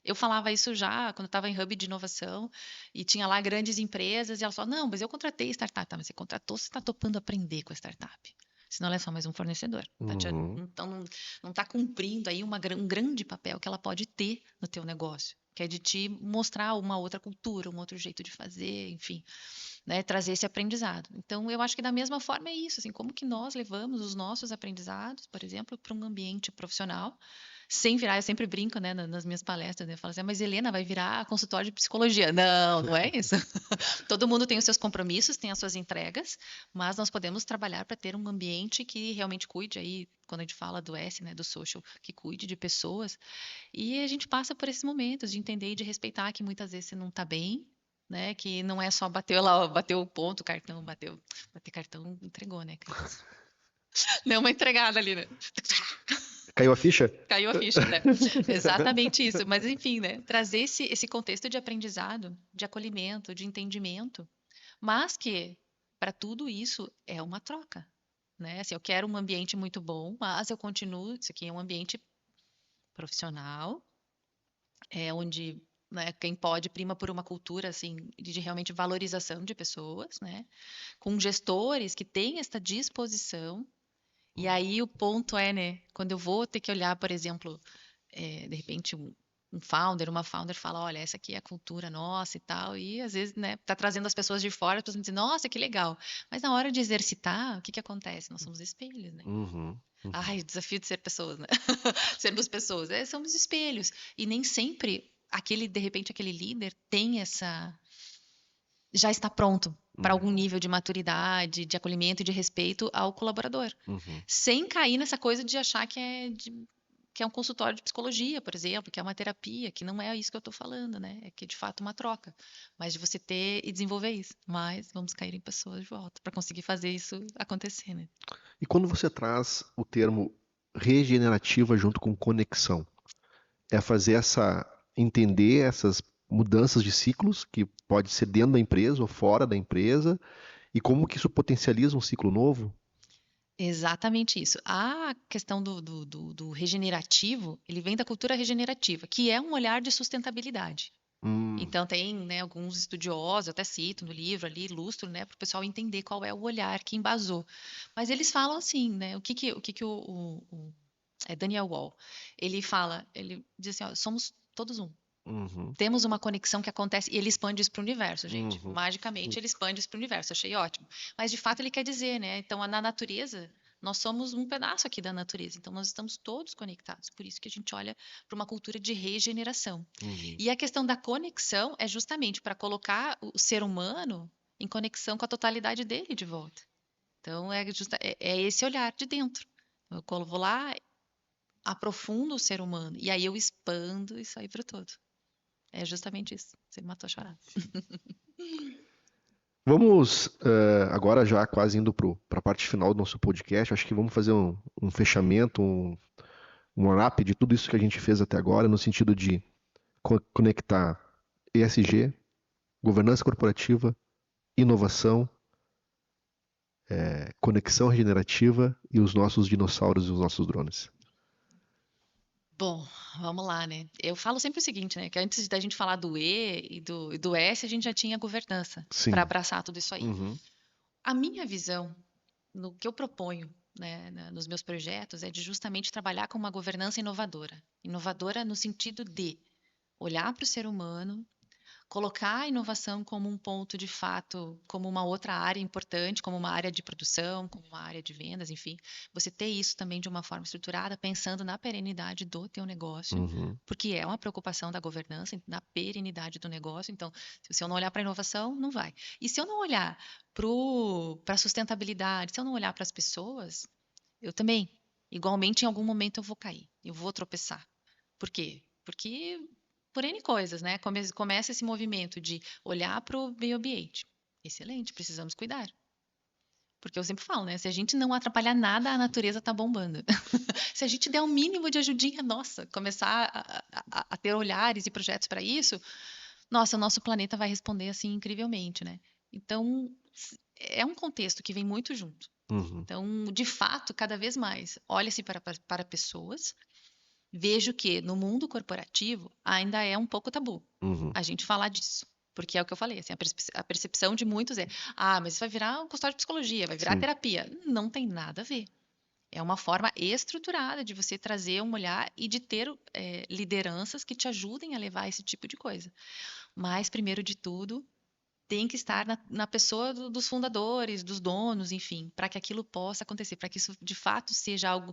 Eu falava isso já quando eu estava em hub de inovação e tinha lá grandes empresas e elas falavam, não, mas eu contratei startup. Tá, mas você contratou, você está topando aprender com a startup. Senão ela é só mais um fornecedor. Uhum. Então não está cumprindo aí um grande papel que ela pode ter no teu negócio, que é de te mostrar uma outra cultura, um outro jeito de fazer, enfim, né, trazer esse aprendizado. Então eu acho que da mesma forma é isso, assim, como que nós levamos os nossos aprendizados, por exemplo, para um ambiente profissional sem virar, eu sempre brinco, né, nas minhas palestras, né, eu falo assim, mas Helena vai virar consultório de psicologia. Não, não é isso. Todo mundo tem os seus compromissos, tem as suas entregas, mas nós podemos trabalhar para ter um ambiente que realmente cuide aí, quando a gente fala do S, né, do social, que cuide de pessoas. E a gente passa por esses momentos de entender e de respeitar que muitas vezes você não está bem, né, que não é só bateu lá, bateu o ponto, o cartão, bater cartão, entregou, né, Cris? Deu uma entregada ali, né? Caiu a ficha? Caiu a ficha, né? Exatamente isso. Mas, enfim, né? Trazer esse contexto de aprendizado, de acolhimento, de entendimento, mas que, para tudo isso, é uma troca, né? Assim, eu quero um ambiente muito bom, mas eu continuo. Isso aqui é um ambiente profissional, onde, né, quem pode prima por uma cultura assim de realmente valorização de pessoas, né? Com gestores que têm esta disposição. E aí o ponto é, né? Quando eu vou ter que olhar, por exemplo, de repente um founder, uma founder fala, olha, essa aqui é a cultura nossa e tal, e às vezes, né, tá trazendo as pessoas de fora, as pessoas dizem, nossa, que legal. Mas na hora de exercitar, o que que acontece? Nós somos espelhos, né? Uhum. Ai, o desafio de ser pessoas, né? Sermos pessoas, somos espelhos. E nem sempre de repente, aquele líder tem já está pronto para algum Uhum. nível de maturidade, de acolhimento e de respeito ao colaborador. Uhum. Sem cair nessa coisa de achar que é um consultório de psicologia, por exemplo, que é uma terapia, que não é isso que eu estou falando, né? É que é de fato uma troca, mas de você ter e desenvolver isso. Mas vamos cair em pessoas de volta para conseguir fazer isso acontecer, né? E quando você traz o termo regenerativa junto com conexão, é fazer entender essas mudanças de ciclos que pode ser dentro da empresa ou fora da empresa e como que isso potencializa um ciclo novo? Exatamente isso. A questão do regenerativo, ele vem da cultura regenerativa, que é um olhar de sustentabilidade. Hum. Então, tem, né, alguns estudiosos, eu até cito no livro ali, ilustro, né, para o pessoal entender qual é o olhar que embasou. Mas eles falam assim, né, Daniel Wall, ele diz assim, ó, somos todos um. Uhum. Temos uma conexão que acontece e ele expande isso para o universo, gente. Uhum. Magicamente, ele expande isso para o universo. Achei ótimo. Mas, de fato, ele quer dizer, né? Então, na natureza, nós somos um pedaço aqui da natureza. Então, nós estamos todos conectados. Por isso que a gente olha para uma cultura de regeneração. Uhum. E a questão da conexão é justamente para colocar o ser humano em conexão com a totalidade dele de volta. Então, é esse olhar de dentro. Eu vou lá, aprofundo o ser humano. E aí eu expando isso aí para o todo. É justamente isso. Você me matou a chorar. Vamos, agora já quase indo para a parte final do nosso podcast, acho que vamos fazer um fechamento, um wrap de tudo isso que a gente fez até agora, no sentido de conectar ESG, governança corporativa, inovação, conexão regenerativa e os nossos dinossauros e os nossos drones. Bom, vamos lá, né? Eu falo sempre o seguinte, né? Que antes da gente falar do E e do S, a gente já tinha governança para Sim. abraçar tudo isso aí. Uhum. A minha visão, no que eu proponho, né, nos meus projetos, é de justamente trabalhar com uma governança inovadora. Inovadora no sentido de olhar para o ser humano, colocar a inovação como um ponto de fato, como uma outra área importante, como uma área de produção, como uma área de vendas, enfim, você ter isso também de uma forma estruturada, pensando na perenidade do teu negócio, Uhum. porque é uma preocupação da governança, na perenidade do negócio. Então, se eu não olhar para a inovação, não vai. E se eu não olhar para a sustentabilidade, se eu não olhar para as pessoas, eu também. igualmente em algum momento eu vou cair, eu vou tropeçar. Por quê? Porque por N coisas, né? Começa esse movimento de olhar para o meio ambiente. Excelente, precisamos cuidar. Porque eu sempre falo, né? Se a gente não atrapalhar nada, a natureza tá bombando. Se a gente der um mínimo de ajudinha, nossa, começar a ter olhares e projetos para isso, nossa, o nosso planeta vai responder assim incrivelmente, né? Então, é um contexto que vem muito junto. Uhum, Então, de fato, cada vez mais, olha-se para pessoas, vejo que no mundo corporativo ainda é um pouco tabu uhum. a gente falar disso. Porque é o que eu falei, assim, a percepção de muitos é, mas isso vai virar um consultório de psicologia, vai virar Sim. terapia. Não tem nada a ver. É uma forma estruturada de você trazer um olhar e de ter lideranças que te ajudem a levar esse tipo de coisa. Mas, primeiro de tudo, tem que estar na pessoa dos fundadores, dos donos, enfim, para que aquilo possa acontecer, para que isso de fato seja algo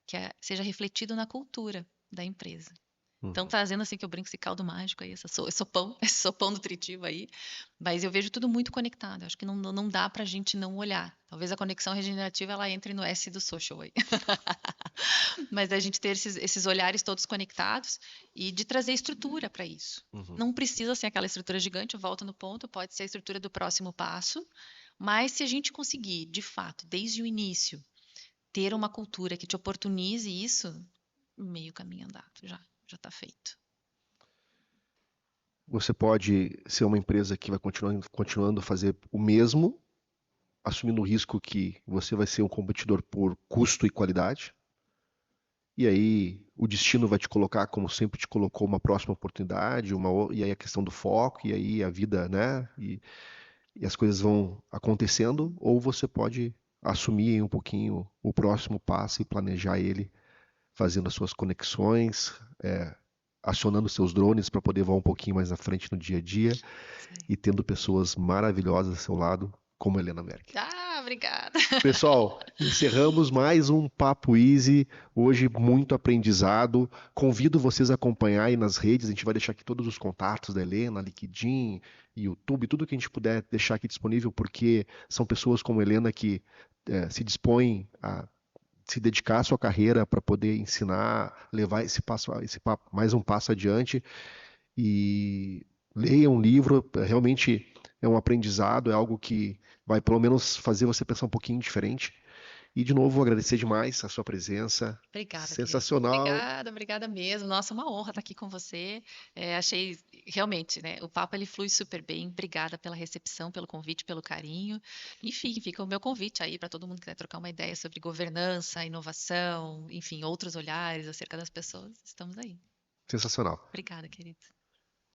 que seja refletido na cultura da empresa. Então, Uhum. trazendo assim que eu brinco esse caldo mágico aí, esse sopão, esse sopão nutritivo aí, mas eu vejo tudo muito conectado. Acho que não dá para a gente não olhar. Talvez a conexão regenerativa ela entre no S do social aí. Mas a gente ter esses olhares todos conectados e de trazer estrutura para isso. Uhum. Não precisa ser aquela estrutura gigante, eu volto no ponto, pode ser a estrutura do próximo passo, mas se a gente conseguir, de fato, desde o início, ter uma cultura que te oportunize isso, meio caminho andado, já está feito. Você pode ser uma empresa que vai continuando a fazer o mesmo, assumindo o risco que você vai ser um competidor por custo e qualidade. E aí o destino vai te colocar, como sempre te colocou, uma próxima oportunidade, e aí a questão do foco, e aí a vida, né? E as coisas vão acontecendo, ou você pode assumir aí um pouquinho o próximo passo e planejar ele, fazendo as suas conexões, acionando seus drones para poder voar um pouquinho mais à frente no dia a dia Isso aí. e tendo pessoas maravilhosas ao seu lado, como a Helena Merck. Obrigada. Pessoal, encerramos mais um Papo Easy. Hoje, muito aprendizado. Convido vocês a acompanhar aí nas redes. A gente vai deixar aqui todos os contatos da Helena, LinkedIn, YouTube, tudo que a gente puder deixar aqui disponível, porque são pessoas como a Helena que se dispõem a se dedicar à sua carreira para poder ensinar, levar mais um passo adiante. E leia um livro, realmente é um aprendizado, é algo que vai pelo menos fazer você pensar um pouquinho diferente. E de novo, agradecer demais a sua presença. Obrigada, querido. Sensacional. Obrigada mesmo. Nossa, uma honra estar aqui com você. Achei realmente, né? O papo ele flui super bem. Obrigada pela recepção, pelo convite, pelo carinho. Enfim, fica o meu convite aí para todo mundo que quiser trocar uma ideia sobre governança, inovação, enfim, outros olhares acerca das pessoas. Estamos aí. Sensacional. Obrigada, querido.